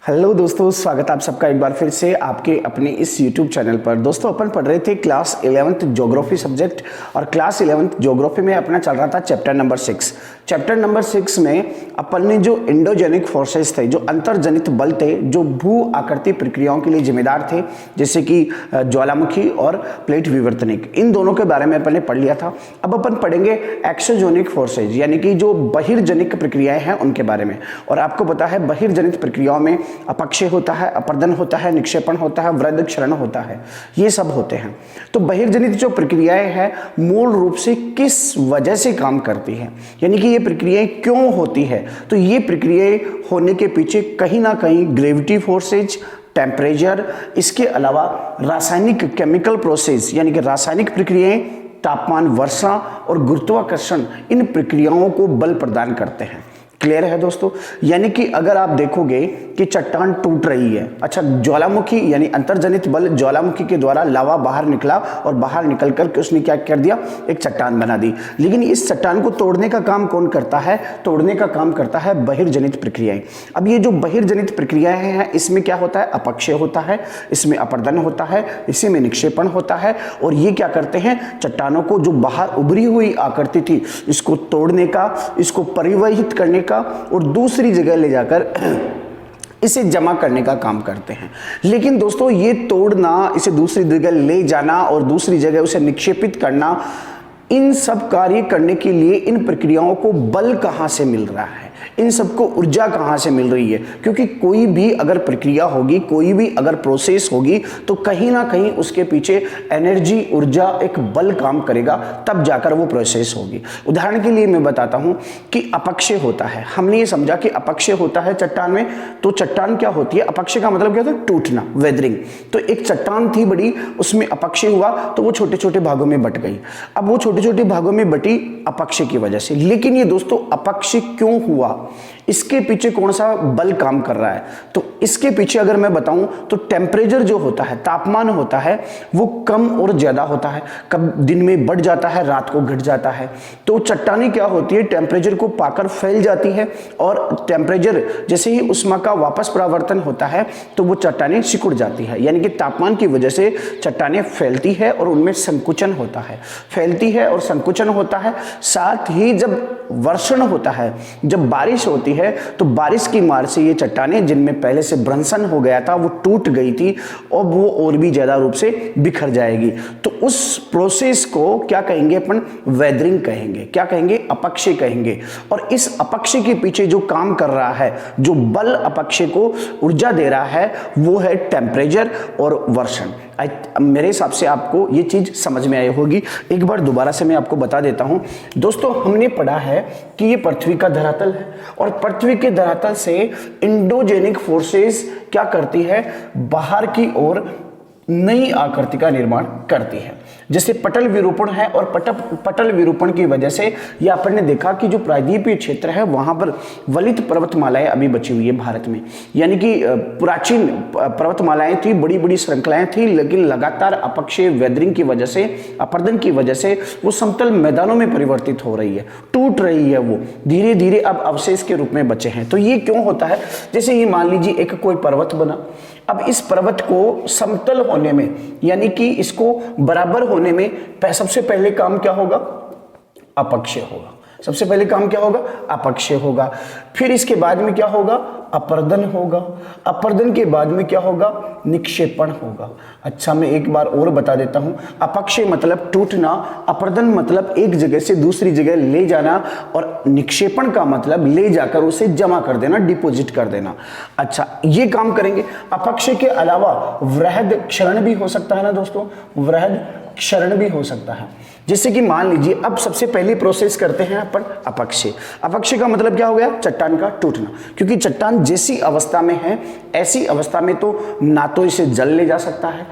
Hello दोस्तों, स्वागत आप सबका एक बार फिर से आपके अपने इस YouTube चैनल पर। दोस्तों अपन पढ़ रहे थे क्लास 11th ज्योग्राफी सब्जेक्ट और क्लास 11th ज्योग्राफी में अपना चल रहा था चैप्टर नंबर 6। चैप्टर नंबर 6 में अपन ने जो इंडोजेनिक फोर्सेस थे, जो अंतर्जनित बल थे, जो भू आकृति प्रक्रियाओं के लिए जिम्मेदार थे, जैसे कि ज्वालामुखी और प्लेट विवर्तनिक, इन दोनों के बारे में अपन ने पढ़ लिया था। अब अपन पढ़ेंगे एक्सोजेनिक फोर्सेज, यानी कि जो बहिर्जनिक प्रक्रियाएं हैं उनके बारे में। और आपको पता है बहिर्जनित प्रक्रियाओं में अपक्षय होता है, अपर्दन होता है, निक्षेपण होता है, वृद्धि क्षरण होता है, ये सब होते हैं। तो बहिर्जनित जो प्रक्रियाएं हैं मूल रूप से किस वजह से काम करती है, यानी कि ये प्रक्रियाएं क्यों होती है, तो ये प्रक्रियाएं होने के पीछे कहीं ना कहीं ग्रेविटी फोर्सेज, टेम्परेचर, इसके अलावा रासायनिक केमिकल प्रोसेस यानी कि रासायनिक प्रक्रियाएं, तापमान, वर्षा और गुरुत्वाकर्षण, इन प्रक्रियाओं को बल प्रदान करते हैं। क्लियर है दोस्तों? यानी कि अगर आप देखोगे कि चट्टान टूट रही है, अच्छा, ज्वालामुखी यानी अंतर्जनित बल, ज्वालामुखी के द्वारा लावा बाहर निकला और बाहर निकल करके उसने क्या कर दिया, एक चट्टान बना दी। लेकिन इस चट्टान को तोड़ने का काम कौन करता है? तोड़ने का काम करता है बहिर्जनित प्रक्रियाएं। अब ये जो बहिर्जनित प्रक्रियाएं हैं इसमें क्या होता है? अपक्षय होता है, इसमें अपर्दन होता है, इसी में निक्षेपण होता है। और ये क्या करते हैं? चट्टानों को जो बाहर उभरी हुई आकृति थी इसको तोड़ने का, इसको परिवहित करने का और दूसरी जगह ले जाकर इसे जमा करने का काम करते हैं। लेकिन दोस्तों ये तोड़ना, इसे दूसरी जगह ले जाना और दूसरी जगह उसे निक्षेपित करना, इन सब कार्य करने के लिए इन प्रक्रियाओं को बल कहां से मिल रहा है, इन सबको ऊर्जा कहां से मिल रही है? क्योंकि कोई भी अगर प्रक्रिया होगी, कोई भी अगर प्रोसेस होगी तो कहीं ना कहीं उसके पीछे एनर्जी, ऊर्जा, एक बल काम करेगा, तब जाकर वो प्रोसेस होगी। उदाहरण के लिए मैं बताता हूं कि अपक्षय होता है। हमने ये समझा कि अपक्षय होता है चट्टान में, तो चट्टान क्या होती है? अपक्षय का मतलब क्या होता है? टूटना, वेदरिंग। तो एक चट्टान थी बड़ी, उसमें अपक्षय हुआ तो वो छोटे छोटे भागों में बट गई। अब वो छोटे छोटे भागों में बटी अपक्षय की वजह से। लेकिन ये दोस्तों अपक्षय क्यों हुआ, इसके पीछे कौन सा बल काम कर रहा है? तो इसके पीछे अगर मैं बताऊं तो टेम्परेचर जो होता है, तापमान होता है, वो कम और ज्यादा होता है। कब दिन में बढ़ जाता है, रात को घट जाता है। तो चट्टानें क्या होती है? टेम्परेचर को पाकर फैल जाती है और टेम्परेचर जैसे ही उष्मा का वापस परावर्तन होता है तो वो चट्टानें सिकुड़ जाती है। यानी कि तापमान की वजह से चट्टानें फैलती है और उनमें संकुचन होता है, फैलती है और संकुचन होता है। साथ ही जब वर्षण होता है, जब बारिश होती है, तो बारिश की मार से ये चट्टानें जिनमें पहले से भ्रंशन हो गया था वो टूट गई थी और वो और भी ज्यादा रूप से बिखर जाएगी। तो उस प्रोसेस को क्या कहेंगे अपन? वेदरिंग कहेंगे। क्या कहेंगे? अपक्षय कहेंगे। और इस अपक्षय के पीछे जो काम कर रहा है, जो बल अपक्षय को ऊर्जा दे रहा है, वो है टेम्परेचर और वर्षण। मेरे हिसाब से आपको ये चीज समझ में आई होगी। एक बार दोबारा से मैं आपको बता देता हूं। दोस्तों हमने पढ़ा है कि ये पृथ्वी का धरातल है और पृथ्वी के धरातल से इंडोजेनिक फोर्सेस क्या करती है? बाहर की ओर नई आकृति का निर्माण करती है। जैसे पटल विरूपण है और पटल विरूपण की वजह से ये अपन ने देखा कि जो प्रायद्वीपीय क्षेत्र है वहां पर वलित पर्वतमालाएं अभी बची हुई है भारत में। यानी कि प्राचीन पर्वतमालाएं थी, बड़ी बड़ी श्रृंखलाएं थी, लेकिन लगातार अपक्षय, वेदरिंग की वजह से, अपर्दन की वजह से वो समतल मैदानों में परिवर्तित हो रही है, टूट रही है, वो धीरे धीरे अब अवशेष के रूप में बचे हैं। तो ये क्यों होता है? जैसे ये मान लीजिए एक कोई पर्वत बना, अब इस पर्वत को समतल होने में, यानी कि इसको बराबर होने में सबसे पहले काम क्या होगा? अपक्षय होगा। सबसे पहले काम क्या होगा? अपक्षय होगा। फिर इसके बाद में क्या होगा? अपर्दन होगा। अपर्दन के बाद में क्या होगा? निक्षेपण होगा। अच्छा, मैं एक बार और बता देता हूं। अपक्षय मतलब टूटना, अपर्दन मतलब एक जगह से दूसरी जगह ले जाना और निक्षेपण का मतलब ले जाकर उसे जमा कर देना, डिपॉजिट कर देना। अच्छा, ये काम करेंगे। अपक्षय के अलावा वृहद क्षरण भी हो सकता है ना दोस्तों, वृहद क्षरण भी हो सकता है। जैसे कि मान लीजिए अब सबसे पहली प्रोसेस करते हैं अपन अपक्षय। अपक्षय का मतलब क्या हो गया? चट्टान का टूटना। क्योंकि चट्टान जैसी अवस्था में है, ऐसी अवस्था में तो ना तो इसे जल ले जा सकता है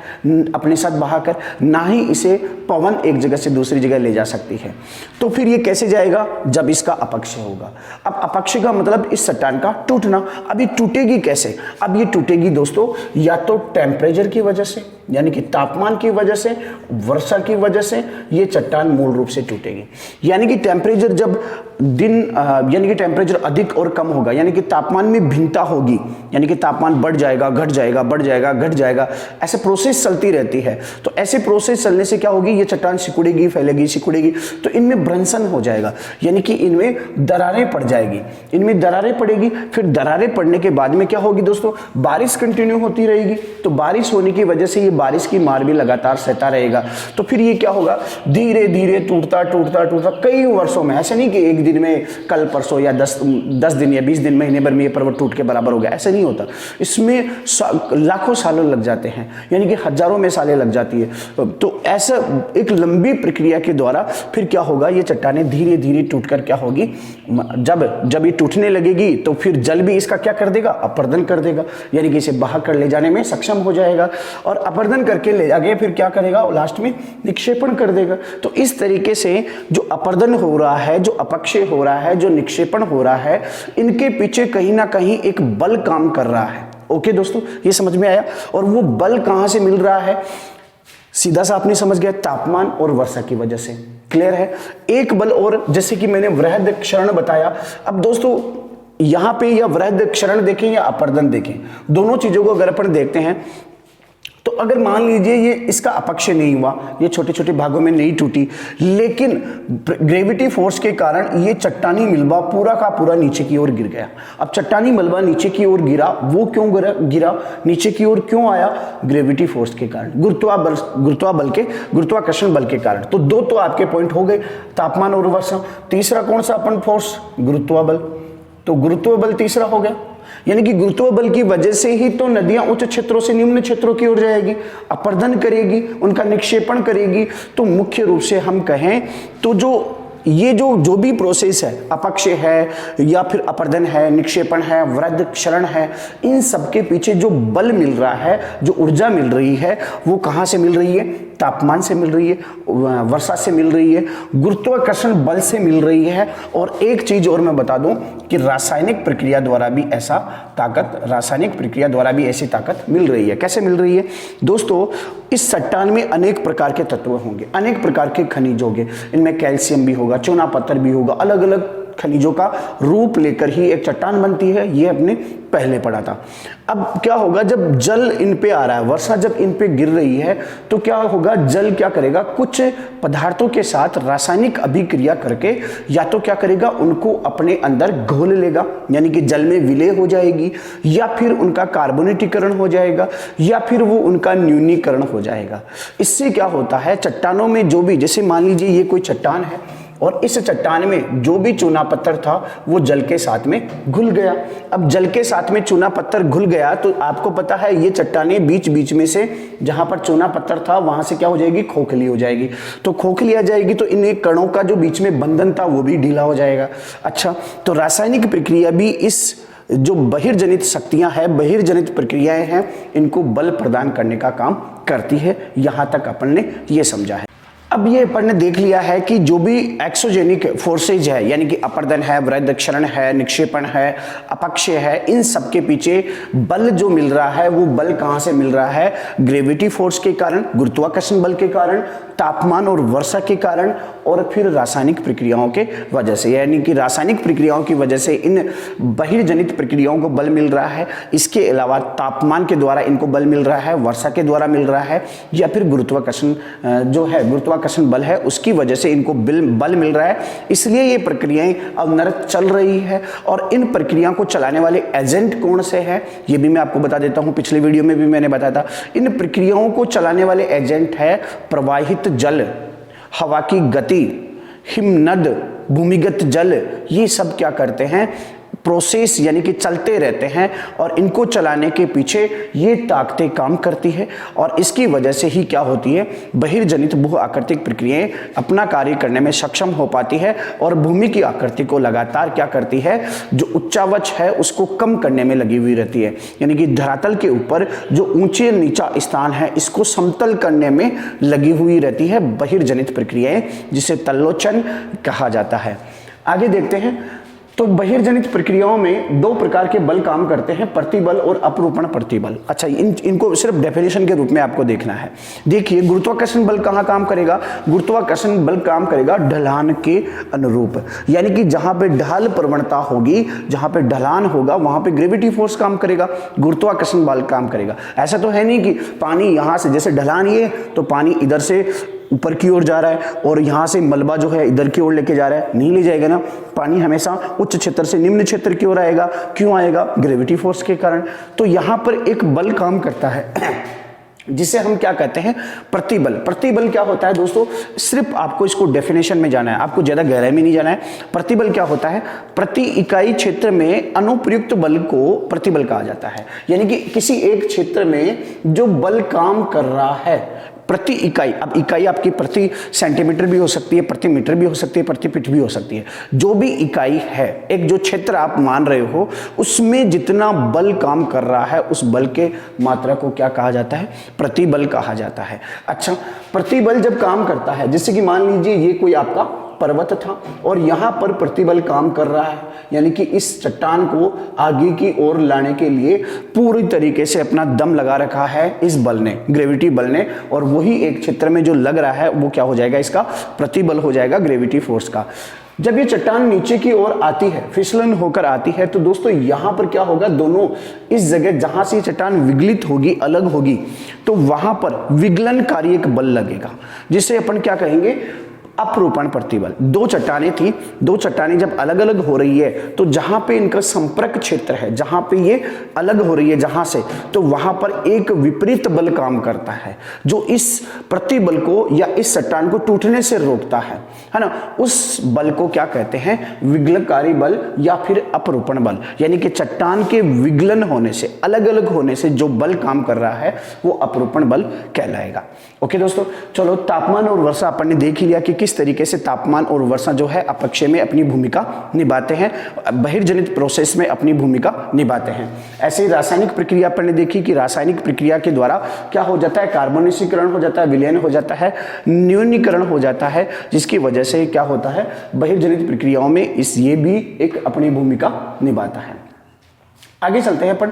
अपने साथ बहाकर, ना ही इसे पवन एक जगह से दूसरी जगह ले जा सकती है। तो फिर ये कैसे जाएगा? जब इसका अपक्षय होगा। अब अपक्षय का मतलब इस चट्टान का टूटना। अब ये टूटेगी कैसे? अब ये टूटेगी दोस्तों या तो टेम्परेचर की वजह से, यानी कि तापमान की वजह से, वर्षा की वजह से ये चट्टान मूल रूप से टूटेगी। यानी कि टेम्परेचर जब यानी कि टेम्परेचर अधिक और कम होगा, यानी कि तापमान में भिन्नता होगी, यानी कि तापमान बढ़ जाएगा, घट जाएगा, बढ़ जाएगा, घट जाएगा, ऐसे प्रोसेस चलती रहती है। तो ऐसे प्रोसेस चलने से क्या होगी, ये चट्टान सिकुड़ेगी, फैलेगी, सिकुड़ेगी, तो इनमें भ्रंशन हो जाएगा, यानी कि इनमें दरारें पड़ जाएगी, इनमें दरारें पड़ेगी। फिर दरारें पड़ने के बाद में क्या होगी दोस्तों, बारिश कंटिन्यू होती रहेगी। तो बारिश होने की वजह से ये बारिश की मार भी लगातार सहता रहेगा। तो फिर ये क्या होगा, धीरे धीरे टूटता टूटता टूटता कई वर्षों में, ऐसे नहीं कि एक दिन में, कल परसों या 10 दिन या 20 दिन, महीने भर में ये पर्वत टूट के बराबर हो गया, ऐसा नहीं होता। इसमें लाखों सालों लग जाते हैं, यानी कि हजारों में सालें लग जाती है। तो ऐसा एक लंबी प्रक्रिया के द्वारा फिर क्या होगा, ये चट्टानें धीरे धीरे टूटकर क्या होगी, जब ये टूटने लगेगी तो फिर जल भी इसका क्या कर देगा, अपर्दन कर देगा, यानी कि इसे बहा कर ले जाने में सक्षम हो जाएगा। और अपर्दन करके ले जाके फिर क्या करेगा, लास्ट में निक्षेपण कर देगा। तो इस तरीके से जो अपर्दन हो रहा है, जो अपक्षय हो रहा है, जो निक्षेपण हो रहा है, इनके पीछे कहीं ना कहीं एक बल काम कर रहा है। ओके दोस्तों, ये समझ में आया। और वो बल कहां से मिल रहा है, सीधा सा आपने समझ गया, तापमान और वर्षा की वजह से। क्लियर है। एक बल और, जैसे कि मैंने वृहद क्षरण बताया। अब दोस्तों यहां पे या वृहद क्षरण देखें या अपर्दन देखें, दोनों चीजों को अगर अपन देखते हैं तो अगर मान लीजिए ये इसका अपक्षय नहीं हुआ, ये छोटे छोटे भागों में नहीं टूटी, लेकिन ग्रेविटी फोर्स के कारण ये चट्टानी मलबा पूरा का पूरा नीचे की ओर गिर गया। अब चट्टानी मलबा नीचे की ओर गिरा, वो क्यों गिरा नीचे की ओर क्यों आया, ग्रेविटी फोर्स के कारण, गुरुत्वाकर्षण बल के कारण। तो दो तो आपके पॉइंट हो गए, तापमान और वर्षा। तीसरा कौन सा अपन फोर्स, गुरुत्व बल। तो गुरुत्व बल तीसरा हो गया, यानी कि गुरुत्व बल की वजह से ही तो नदियां उच्च क्षेत्रों से निम्न क्षेत्रों की ओर जाएगी, अपर्दन करेगी, उनका निक्षेपण करेगी। तो मुख्य रूप से हम कहें तो ये जो भी प्रोसेस है, अपक्षय है या फिर अपर्दन है, निक्षेपण है, वृहद क्षरण है, इन सब के पीछे जो बल मिल रहा है, जो ऊर्जा मिल रही है, वो कहां से मिल रही है, तापमान से मिल रही है, वर्षा से मिल रही है, गुरुत्वाकर्षण बल से मिल रही है। और एक चीज और मैं बता दूं कि रासायनिक प्रक्रिया द्वारा भी ऐसी ताकत मिल रही है। कैसे मिल रही है दोस्तों, इस चट्टान में अनेक प्रकार के तत्व होंगे, अनेक प्रकार के खनिज होंगे, इनमें कैल्शियम भी होगा, चूना पत्थर भी होगा, अलग अलग खनिजों का रूप लेकर ही एक चट्टान बनती है। ये अपने पहले पढ़ा था। अब क्या होगा, जब जल इन पे आ रहा है, वर्षा जब इन पे गिर रही है, तो क्या होगा, जल क्या करेगा, कुछ पदार्थों के साथ रासायनिक अभिक्रिया करके या तो क्या करेगा, उनको अपने अंदर घोल लेगा, यानी कि जल में विलय हो जाएगी, या फिर उनका कार्बोनेटीकरण हो जाएगा, या फिर वो उनका न्यूनीकरण हो जाएगा। इससे क्या होता है, चट्टानों में जो भी, जैसे मान लीजिए ये कोई चट्टान है और इस चट्टान में जो भी चूना पत्थर था वो जल के साथ में घुल गया। अब जल के साथ में चूना पत्थर घुल गया तो आपको पता है ये चट्टानें बीच बीच में से, जहां पर चूना पत्थर था वहां से क्या हो जाएगी, खोखली हो जाएगी। तो खोखली आ जाएगी तो इन कणों का जो बीच में बंधन था वो भी ढीला हो जाएगा। अच्छा, तो रासायनिक प्रक्रिया भी इस जो बहिर्जनित शक्तियां हैं, बहिर्जनित प्रक्रियाएं हैं, इनको बल प्रदान करने का काम करती है। यहां तक अपन ने ये समझा है। अब ये अपन ने देख लिया है कि जो भी एक्सोजेनिक फोर्सेज है, यानी कि अपर्दन है, वृहद क्षरण है, निक्षेपण है, अपक्षय है, इन सब के पीछे बल जो मिल रहा है वो बल कहां से मिल रहा है, ग्रेविटी फोर्स के कारण, गुरुत्वाकर्षण बल के कारण, तापमान और वर्षा के कारण, और फिर रासायनिक प्रक्रियाओं के वजह से। यानी कि रासायनिक प्रक्रियाओं की वजह से इन बहिर्जनित प्रक्रियाओं को बल मिल रहा है। इसके अलावा तापमान के द्वारा इनको बल मिल रहा है, वर्षा के द्वारा मिल रहा है, या फिर गुरुत्वाकर्षण जो है, गुरुत्वाकर्षण बल है, उसकी वजह से इनको बल मिल रहा है। इसलिए ये प्रक्रियाएं अविरत चल रही है। और इन प्रक्रियाओं को चलाने वाले एजेंट कौन से हैं, ये भी मैं आपको बता देता हूं। पिछले वीडियो में भी मैंने बताया था। इन प्रक्रियाओं को चलाने वाले एजेंट है प्रवाहित जल, हवा की गति, हिमनद, भूमिगत जल। ये सब क्या करते हैं, प्रोसेस यानी कि चलते रहते हैं, और इनको चलाने के पीछे ये ताकतें काम करती है। और इसकी वजह से ही क्या होती है, बहिर्जनित भू आकृतिक प्रक्रियाएं अपना कार्य करने में सक्षम हो पाती है। और भूमि की आकृति को लगातार क्या करती है, जो उच्चावच है उसको कम करने में लगी हुई रहती है। यानी कि धरातल के ऊपर जो ऊंचे नीचा स्थान है इसको समतल करने में लगी हुई रहती है बहिर्जनित प्रक्रियाएं, जिसे तल्लोचन कहा जाता है। आगे देखते हैं। तो बहिर्जनित प्रक्रियाओं में दो प्रकार के बल काम करते हैं, प्रतिबल और अपरूपण प्रतिबल। अच्छा, इनको सिर्फ डेफिनेशन के रूप में आपको देखना है। देखिए, गुरुत्वाकर्षण बल कहाँ काम करेगा? गुरुत्वाकर्षण बल काम करेगा ढलान के अनुरूप, यानी कि जहां पे ढाल प्रवणता होगी, जहां पे ढलान होगा, वहां पे ग्रेविटी फोर्स काम करेगा, गुरुत्वाकर्षण बल काम करेगा। ऐसा तो है नहीं कि पानी यहां से, जैसे ढलान ये तो पानी इधर से ऊपर की ओर जा रहा है और यहां से मलबा जो है इधर की ओर लेके जा रहा है, नहीं ले जाएगा ना। पानी हमेशा उच्च क्षेत्र से निम्न क्षेत्र की ओर आएगा। क्यों आएगा? ग्रेविटी फोर्स के कारण। तो यहां पर एक बल काम करता है जिसे हम क्या कहते हैं? प्रतिबल। प्रतिबल क्या होता है दोस्तों? सिर्फ आपको इसको डेफिनेशन में जाना है, आपको ज्यादा गहराई में नहीं जाना है। प्रतिबल क्या होता है? प्रति इकाई क्षेत्र में अनुप्रयुक्त बल को प्रतिबल कहा जाता है, यानी कि किसी एक क्षेत्र में जो बल काम कर रहा है प्रति इकाई। अब इकाई आपकी प्रति सेंटीमीटर भी हो सकती है, प्रति मीटर भी हो सकती है, प्रति फीट भी हो सकती है। जो भी इकाई है, एक जो क्षेत्र आप मान रहे हो, उसमें जितना बल काम कर रहा है उस बल के मात्रा को क्या कहा जाता है? प्रतिबल कहा जाता है। अच्छा, प्रतिबल जब काम करता है, जैसे कि मान लीजिए ये कोई आपका पर्वत था और यहां पर प्रतिबल काम कर रहा है, यानी कि इस चट्टान को आगे की ओर लाने के लिए पूरी तरीके से अपना दम लगा रखा है इस बल ने, ग्रेविटी बल ने, और वही एक क्षेत्र में जो लग रहा है वो क्या हो जाएगा? इसका प्रतिबल हो जाएगा, ग्रेविटी फोर्स का। जब ये चट्टान नीचे की ओर आती है, फिसलन होकर आती है, तो दोस्तों यहां पर क्या होगा? दोनों इस जगह जहां से चट्टान विगलित होगी, अलग होगी, तो वहां पर विगलनकारी एक बल लगेगा, जिसे अपन क्या कहेंगे? अपरूपण प्रतिबल। दो चट्टानें थी, दो चट्टानें जब अलग अलग हो रही है तो जहां पे इनका संपर्क क्षेत्र है, जहां पे ये अलग हो रही है जहां से, तो वहां पर एक विपरीत बल काम करता है जो इस प्रतिबल को या इस चट्टान को टूटने से रोकता है ना। उस बल को क्या कहते हैं? विगलनकारी बल या फिर अपरूपण बल, यानी कि चट्टान के विगलन होने से, अलग अलग होने से जो बल काम कर रहा है वो अपरूपण बल कहलाएगा। ओके दोस्तों, चलो तापमान और वर्षा अपन ने देख लिया कि किस तरीके से तापमान और वर्षा जो है अपक्षय में अपनी भूमिका निभाते हैं, बहिर्जनित प्रोसेस में अपनी भूमिका निभाते हैं। ऐसे ही रासायनिक प्रक्रिया अपन ने देखी कि रासायनिक प्रक्रिया के द्वारा क्या हो जाता है? कार्बोनिशीकरण हो जाता है, विलयन हो जाता है, न्यूनीकरण हो जाता है, जिसकी वजह से क्या होता है? बहिर्जनित प्रक्रियाओं में ये भी एक अपनी भूमिका निभाता है। आगे चलते हैं अपन।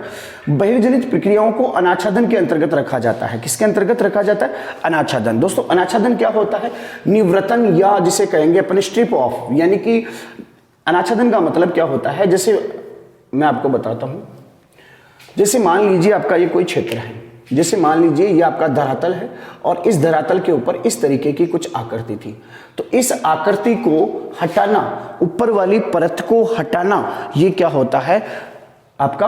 बहिर्जनित प्रक्रियाओं को अनाच्छादन के अंतर्गत रखा जाता है। किसके अंतर्गत रखा जाता है? अनाच्छादन। दोस्तों, अनाच्छादन क्या होता है? निवृतन, या जिसे कहेंगे अपन स्ट्रिप ऑफ, यानी कि अनाच्छादन का मतलब क्या होता है? जैसे मैं आपको बताता हूं, जैसे मान लीजिए आपका ये कोई क्षेत्र है, जैसे मान लीजिए ये आपका धरातल है और इस धरातल के ऊपर इस तरीके की कुछ आकृति थी, तो इस आकृति को हटाना, ऊपर वाली परत को हटाना, ये क्या होता है? आपका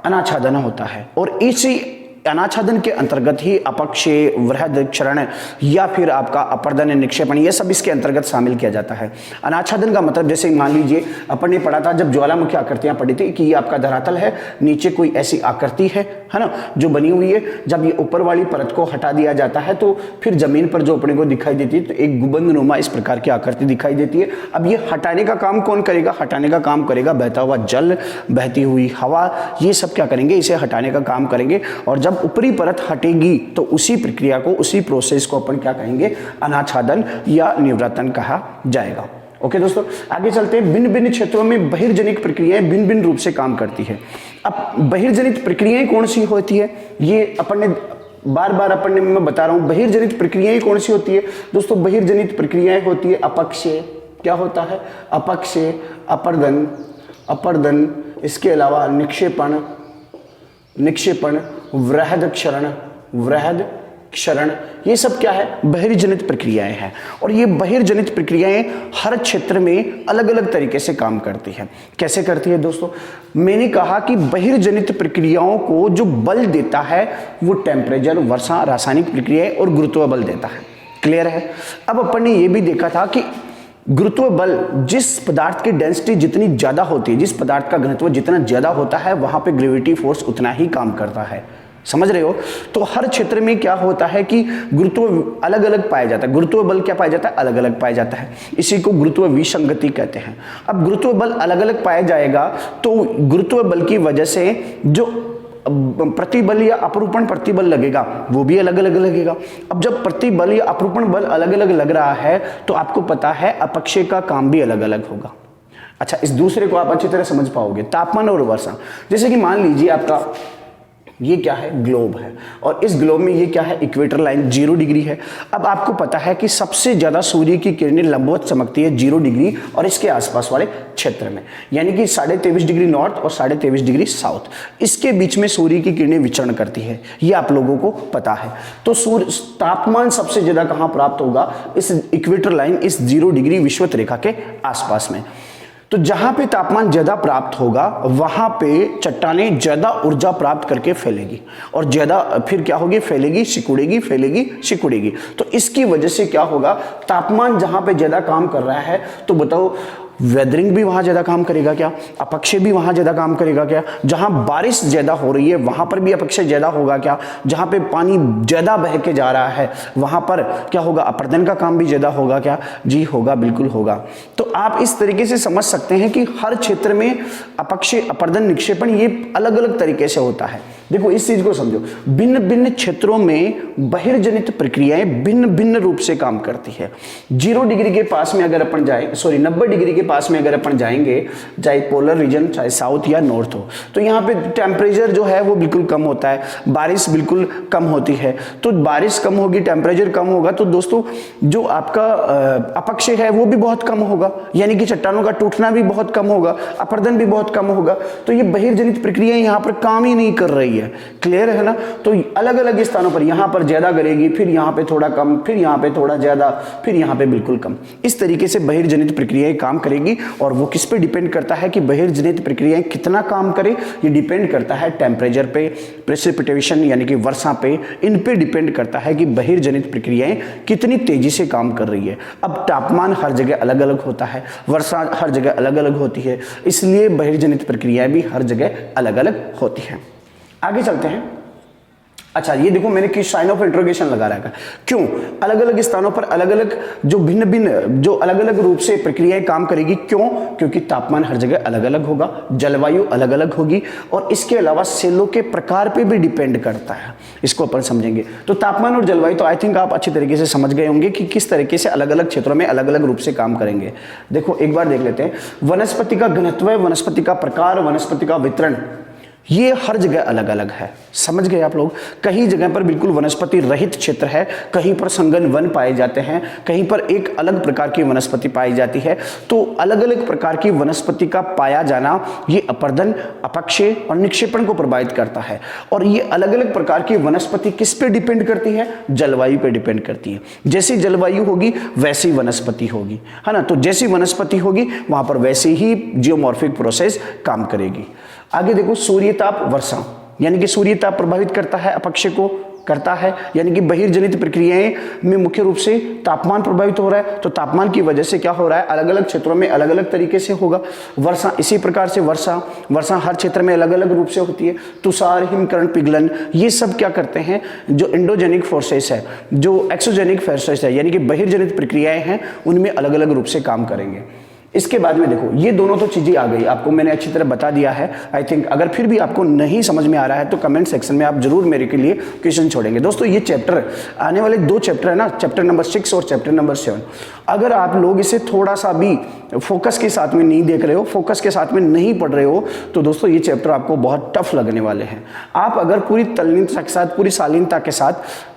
अनाच्छादन होता है। और इसी अनाच्छादन के अंतर्गत ही अपक्षय, वृहद क्षरण या फिर आपका अपर्दन, निक्षेपण, ये सब इसके अंतर्गत शामिल किया जाता है। अनाच्छादन का मतलब, जैसे मान लीजिए अपन ने पढ़ा था जब ज्वालामुखी आकृतियां पढ़ी थी कि ये आपका धरातल है, नीचे कोई ऐसी आकृति है ना, जो बनी हुई है। जब ये ऊपर वाली परत को हटा दिया जाता है तो फिर जमीन पर जो अपने को दिखाई देती है तो एक गुंबद नुमा इस प्रकार की आकृति दिखाई देती है। अब ये हटाने का काम कौन करेगा? हटाने का काम करेगा बहता हुआ जल, बहती हुई हवा, ये सब क्या करेंगे? इसे हटाने का काम करेंगे। और जब ऊपरी परत हटेगी तो उसी प्रक्रिया को, उसी प्रोसेस को अपन क्या कहेंगे? अनाच्छादन या निवृतन कहा जाएगा। ओके दोस्तों, आगे चलते हैं। भिन्न भिन्न क्षेत्रों में बहिर्जनित प्रक्रियाएं भिन्न भिन्न रूप से काम करती है। अब बहिर्जनित प्रक्रियाएं कौन सी होती है? ये अपन ने बार बार अपन ने, मैं बता रहा हूं, बहिर्जनित प्रक्रियाएं कौन सी होती है दोस्तों? बहिर्जनित प्रक्रियाएं होती है अपक्षय, क्या होता है? अपक्षय, अपर्दन, अपर्दन, इसके अलावा निक्षेपण, निक्षेपण, वृहद क्षरण, वृहद क्षरण, ये सब क्या है? बहिर्जनित प्रक्रियाएं हैं। और ये बहिर्जनित प्रक्रियाएं हर क्षेत्र में अलग अलग तरीके से काम करती है। कैसे करती है दोस्तों? मैंने कहा कि बहिर्जनित प्रक्रियाओं को जो बल देता है वो टेम्परेचर, वर्षा, रासायनिक प्रक्रियाएं और गुरुत्व बल देता है। क्लियर है? अब अपन ने ये भी देखा था कि गुरुत्व बल, जिस पदार्थ की डेंसिटी जितनी ज्यादा होती है, जिस पदार्थ का घनत्व जितना ज्यादा होता है, वहां पे ग्रेविटी फोर्स उतना ही काम करता है। समझ रहे हो? तो हर क्षेत्र में क्या होता है कि गुरुत्व अलग अलग पाया जाता है। गुरुत्व बल क्या पाया जाता है? अलग अलग पाया जाता है। इसी को गुरुत्व विसंगति कहते हैं। अब गुरुत्व बल अलग अलग पाया जाएगा तो गुरुत्व बल की वजह से जो प्रतिबल या अपरूपण प्रतिबल लगेगा वो भी अलग अलग लगेगा। अब जब प्रतिबल या अपरूपण बल अलग अलग लग रहा है तो आपको पता है अपक्षय का काम भी अलग अलग होगा। अच्छा, इस दूसरे को आप अच्छी तरह समझ पाओगे, तापमान और वर्षा। जैसे कि मान लीजिए आपका ये क्या है, ग्लोब है, और इस ग्लोब में ये क्या है, इक्वेटर लाइन 0 डिग्री है। अब आपको पता है कि सबसे ज्यादा सूर्य की किरणें लंबवत चमकती है 0 डिग्री और इसके आसपास वाले क्षेत्र में, यानी कि 23.5 डिग्री नॉर्थ और 23.5 डिग्री साउथ, इसके बीच में सूर्य की किरणें विचरण करती है, ये आप लोगों को पता है। तो सूर्य तापमान सबसे ज्यादा कहां प्राप्त होगा, इस इक्वेटर लाइन, इस 0 डिग्री विषुवत रेखा के आसपास में। तो जहां पे तापमान ज्यादा प्राप्त होगा वहां पे चट्टानें ज्यादा ऊर्जा प्राप्त करके फैलेगी, और ज्यादा फिर क्या होगी, फैलेगी सिकुड़ेगी, फैलेगी सिकुड़ेगी। तो इसकी वजह से क्या होगा, तापमान जहां पे ज्यादा काम कर रहा है, तो बताओ वेदरिंग भी वहां ज्यादा काम करेगा क्या, अपक्षय भी वहां ज्यादा काम करेगा क्या, जहां बारिश ज्यादा हो रही है वहां पर भी अपक्षय ज्यादा होगा क्या, जहां पे पानी ज्यादा बह के जा रहा है वहां पर क्या होगा, अपर्दन का काम भी ज्यादा होगा क्या, जी होगा, बिल्कुल होगा। तो आप इस तरीके से समझ सकते हैं कि हर क्षेत्र में अपक्षय, अपर्दन, निक्षेपण ये अलग अलग तरीके से होता है। देखो इस चीज को समझो, भिन्न भिन्न क्षेत्रों में बहिर्जनित प्रक्रियाएं भिन्न भिन्न रूप से काम करती है। 0 डिग्री के पास में अगर अपन जाए, 90 डिग्री के पास में अगर अपन जाएंगे, चाहे पोलर रीजन, चाहे साउथ या नॉर्थ हो, तो यहाँ पे टेम्परेचर जो है वो बिल्कुल कम होता है, बारिश बिल्कुल कम होती है। तो बारिश कम होगी, टेम्परेचर कम होगा, तो दोस्तों जो आपका अपक्षय है वो भी बहुत कम होगा, यानी कि चट्टानों का टूटना भी बहुत कम होगा, अपर्दन भी बहुत कम होगा। तो ये बहिर्जनित प्रक्रियाएं यहाँ पर काम ही नहीं कर रही है। क्लियर है ना। तो अलग अलग स्थानों पर, यहां पर ज्यादा करेगी, फिर यहां पे थोड़ा कम, फिर यहां पे थोड़ा ज्यादा, फिर यहां पे बिल्कुल कम। इस तरीके से बहिर्जनित प्रक्रियाएं काम करेगी। और वो किस पे डिपेंड करता है कि बहिर्जनित प्रक्रियाएं कितना काम करे, ये डिपेंड करता है टेम्परेचर पे, प्रेसिपिटेशन यानी कि वर्षा पे, इन पे डिपेंड करता है कि बहिर्जनित प्रक्रियाएं कितनी तेजी से काम कर रही है। अब तापमान हर जगह अलग अलग होता है, वर्षा हर जगह अलग अलग होती है, इसलिए बहिर्जनित प्रक्रियाएं भी हर जगह अलग अलग होती हैं। आगे चलते हैं। अच्छा, ये देखो मैंने किस साइन ऑफ इंट्रोगेशन लगा रखा है, क्यों, अलग अलग स्थानों पर अलग अलग जो भिन्न भिन्न जो अलग अलग रूप से प्रक्रियाएं काम करेगी। क्यों, क्योंकि तापमान हर जगह अलग अलग होगा, जलवायु अलग अलग होगी, और इसके अलावा सेलों के प्रकार पे भी डिपेंड करता है। इसको अपन समझेंगे। तो तापमान और जलवायु तो आई थिंक आप अच्छी तरीके से समझ गए होंगे कि किस तरीके से अलग अलग क्षेत्रों में अलग अलग रूप से काम करेंगे। देखो एक बार देख लेते हैं। वनस्पति का घनत्व, वनस्पति का प्रकार, वनस्पति का वितरण, ये हर जगह अलग अलग है। समझ गए आप लोग। कहीं जगह पर बिल्कुल वनस्पति रहित क्षेत्र है, कहीं पर संघन वन पाए जाते हैं, कहीं पर एक अलग प्रकार की वनस्पति पाई जाती है। तो अलग अलग प्रकार की वनस्पति का पाया जाना ये अपर्दन, अपक्षय और निक्षेपण को प्रभावित करता है। और ये अलग अलग प्रकार की वनस्पति किस पे डिपेंड करती है, जलवायु पे डिपेंड करती है। जैसी जलवायु होगी वैसी वनस्पति होगी, है ना। तो जैसी वनस्पति होगी वहां पर वैसे ही जियोमॉर्फिक प्रोसेस काम करेगी। आगे देखो, सूर्यताप वर्षा, यानी कि सूर्यताप प्रभावित करता है, अपक्षय को करता है, यानी कि बहिर्जनित प्रक्रियाएं में मुख्य रूप से तापमान प्रभावित हो रहा है। तो तापमान की वजह से क्या हो रहा है, अलग अलग क्षेत्रों में अलग अलग तरीके से होगा। वर्षा इसी प्रकार से, वर्षा हर क्षेत्र में अलग अलग रूप से होती है। तुषार, हिमकरण, पिघलन, ये सब क्या करते हैं, जो एंडोजेनिक फोर्सेस है, जो एक्सोजेनिक फोर्सेस है, यानी कि बहिर्जनित प्रक्रियाएं हैं, उनमें अलग अलग रूप से काम करेंगे। इसके बाद में देखो, ये दोनों तो चीजें आ गई, आपको मैंने अच्छी तरह बता दिया है। आई थिंक अगर फिर भी आपको नहीं समझ में आ रहा है तो कमेंट सेक्शन में आप जरूर मेरे के लिए क्वेश्चन छोड़ेंगे। दोस्तों ये चैप्टर, आने वाले 2 चैप्टर है ना, चैप्टर नंबर 6 और चैप्टर नंबर 7, अगर आप लोग इसे थोड़ा सा भी फोकस के साथ में नहीं देख रहे हो, फोकस के साथ में नहीं पढ़ रहे हो, तो दोस्तों ये चैप्टर आपको बहुत टफ लगने वाले हैं। आप अगर पूरी तल्लीनता के साथ, पूरी शालीनता के साथ,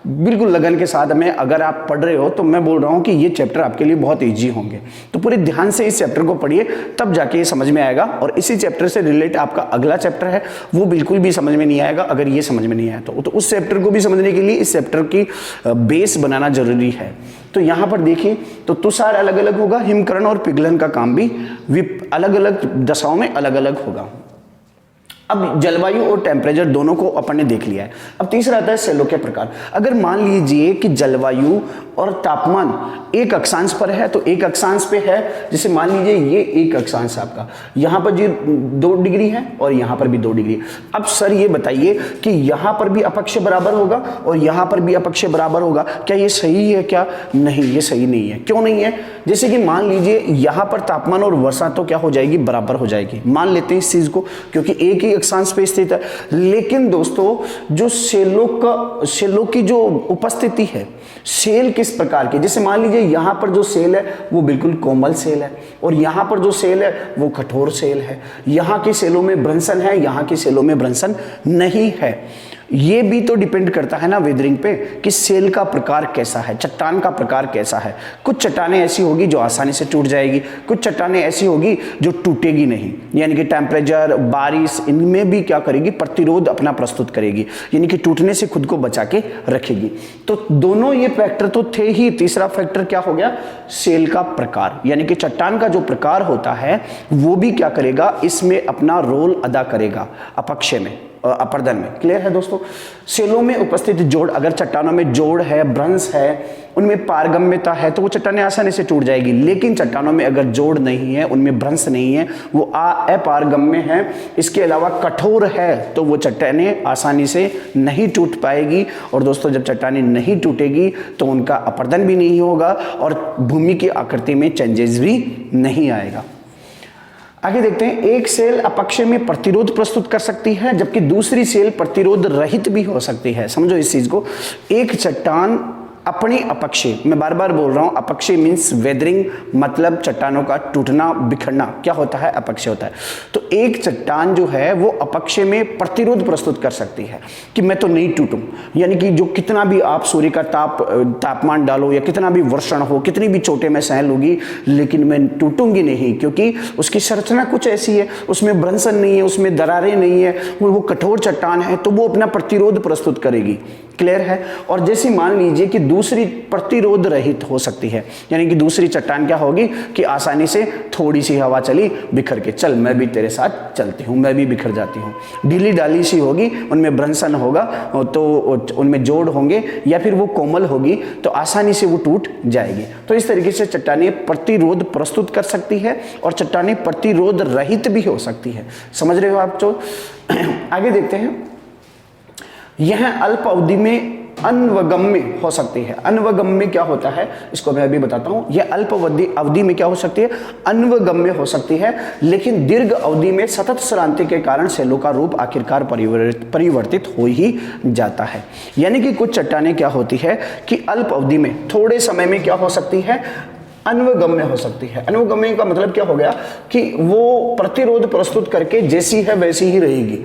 बिल्कुल लगन के साथ में अगर आप पढ़ रहे हो, तो मैं बोल रहा हूं कि ये चैप्टर आपके लिए बहुत ईजी होंगे। तो पूरे ध्यान से इस चैप्टर को पढ़िए, तब जाके ये समझ में आएगा। और इसी चैप्टर से रिलेट आपका अगला चैप्टर है, वो बिल्कुल भी समझ में नहीं आएगा अगर ये समझ में नहीं आया तो उस चैप्टर को भी समझने के लिए इस चैप्टर की बेस बनाना जरूरी है। तो यहां पर देखिए, तो तुषार अलग अलग होगा, हिमकरण और पिघलन का काम भी अलग अलग दशाओं में अलग अलग होगा। अब जलवायु और टेम्परेचर दोनों को अपन ने देख लिया है। अब तीसरा आता है सेलों के प्रकार। अगर मान लीजिए कि जलवायु और तापमान एक अक्षांश पर है, तो एक अक्षांश पे है, जैसे मान लीजिए ये एक अक्षांश आपका, यहां पर जी 2 डिग्री है और यहां पर भी 2 डिग्री। अब सर ये बताइए कि यहां पर भी अपक्षय बराबर होगा और यहां पर भी अपक्षय बराबर होगा, क्या ये सही है? क्या नहीं, ये सही नहीं है। क्यों नहीं है? जैसे कि मान लीजिए यहाँ पर तापमान और वर्षा तो क्या हो जाएगी, बराबर हो जाएगी, मान लेते हैं इस चीज को, क्योंकि एक ही अक्षांश पे स्थित है। लेकिन दोस्तों जो सेलों की जो उपस्थिति है, सेल किस प्रकार के, जैसे मान लीजिए यहाँ पर जो सेल है वो बिल्कुल कोमल सेल है और यहाँ पर जो सेल है वो कठोर सेल है। यहाँ की सेलों में भ्रंशन है, यहाँ की सेलों में भ्रंशन नहीं है। ये भी तो डिपेंड करता है ना वेदरिंग पे कि सेल का प्रकार कैसा है, चट्टान का प्रकार कैसा है। कुछ चट्टानें ऐसी होगी जो आसानी से टूट जाएगी, कुछ चट्टानें ऐसी होगी जो टूटेगी नहीं, यानी कि टेम्परेचर, बारिश, इनमें भी क्या करेगी, प्रतिरोध अपना प्रस्तुत करेगी, यानी कि टूटने से खुद को बचा के रखेगी। तो दोनों ये फैक्टर तो थे ही। तीसरा फैक्टर क्या हो गया, सेल का प्रकार, यानी कि चट्टान का जो प्रकार होता है वो भी क्या करेगा, इसमें अपना रोल अदा करेगा अपक्षय में, अपर्दन में। क्लियर है दोस्तों। सेलों में उपस्थित जोड़, अगर चट्टानों में जोड़ है, भ्रंश है, उनमें पारगम्यता है तो वो चट्टानें आसानी से टूट जाएगी। लेकिन चट्टानों में अगर जोड़ नहीं है, उनमें भ्रंश नहीं है, वो अपारगम्य है, इसके अलावा कठोर है, तो वो चट्टानें आसानी से नहीं टूट पाएगी। और दोस्तों जब चट्टानें नहीं टूटेगी तो उनका अपर्दन भी नहीं होगा और भूमि की आकृति में चेंजेस भी नहीं आएगा। आगे देखते हैं, एक सेल अपक्षय में प्रतिरोध प्रस्तुत कर सकती है जबकि दूसरी सेल प्रतिरोध रहित भी हो सकती है। समझो इस चीज को, एक चट्टान अपनी अपक्षय, मैं बार बार बोल रहा हूं, अपक्षय मीन्स वेदरिंग, मतलब चट्टानों का टूटना बिखरना क्या होता है, अपक्षय होता है। तो एक चट्टान जो है वो अपक्षय में प्रतिरोध प्रस्तुत कर सकती है कि मैं तो नहीं टूटूं, यानी कि जो कितना भी आप सूर्य का तापमान डालो या कितना भी वर्षण हो, कितनी भी चोटें मैं सह लूंगी, लेकिन मैं टूटूंगी नहीं, क्योंकि उसकी संरचना कुछ ऐसी है, उसमें भ्रंशन नहीं है, उसमें दरारें नहीं है, वो कठोर चट्टान है, तो वो अपना प्रतिरोध प्रस्तुत करेगी। क्लियर है। और जैसे मान लीजिए कि दूसरी प्रतिरोध रहित हो सकती है, यानी कि दूसरी चट्टान क्या होगी कि आसानी से थोड़ी सी हवा चली बिखर के, चल मैं भी तेरे साथ चलती हूँ, मैं भी बिखर जाती हूँ। ढीली डाली सी होगी, उनमें भ्रंशन होगा तो उनमें जोड़ होंगे, या फिर वो कोमल होगी तो आसानी से वो टूट जाएगी। तो इस तरीके से चट्टानें प्रतिरोध प्रस्तुत कर सकती है और चट्टानें प्रतिरोध रहित भी हो सकती है। समझ रहे हो आप। तो आगे देखते हैं, यह अल्प अवधि में अन्वगम्य हो सकती है। अन्वगम्य क्या होता है इसको मैं अभी बताता हूं। यह अल्प अवधि में क्या हो सकती है, अन्वगम्य हो सकती है, लेकिन दीर्घ अवधि में सतत श्रांति के कारण सेलों का रूप आखिरकार परिवर्तित हो ही जाता है। यानी कि कुछ चट्टानें क्या होती है कि अल्प अवधि में, थोड़े समय में क्या हो सकती है, अन्वगम्य हो सकती है। अन्वगम्य का मतलब क्या हो गया कि वो प्रतिरोध प्रस्तुत करके जैसी है वैसी ही रहेगी।